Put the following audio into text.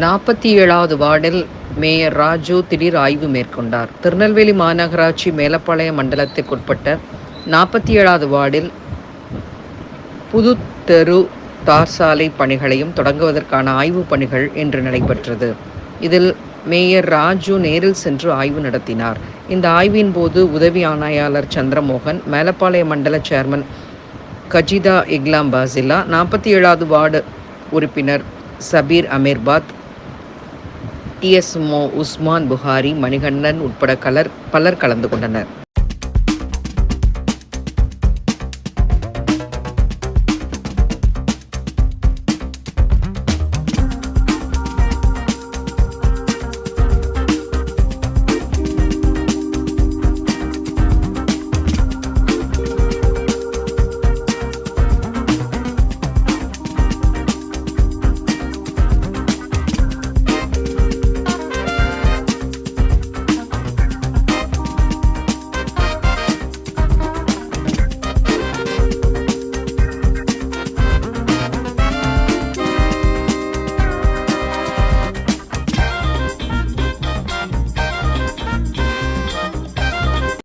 47வது வார்டில் மேயர் ராஜு திடீர் ஆய்வு மேற்கொண்டார். திருநெல்வேலி மாநகராட்சி மேலப்பாளையம் மண்டலத்திற்குட்பட்ட 47வது வார்டில் புதுத்தெரு தார் சாலை பணிகளையும் தொடங்குவதற்கான ஆய்வுப் பணிகள் இன்று நடைபெற்றது. இதில் மேயர் ராஜு நேரில் சென்று ஆய்வு நடத்தினார். இந்த ஆய்வின் போது உதவி ஆணையாளர் சந்திரமோகன், மேலப்பாளையம் மண்டல சேர்மன் கஜிதா இக்லாம் பாசிலா, 47வது வார்டு உறுப்பினர் சபீர் அமீர்பாத், டிஎஸ்மோ உஸ்மான் புகாரி, மணிகண்டன் உட்பட பலர் கலந்து கொண்டனர்.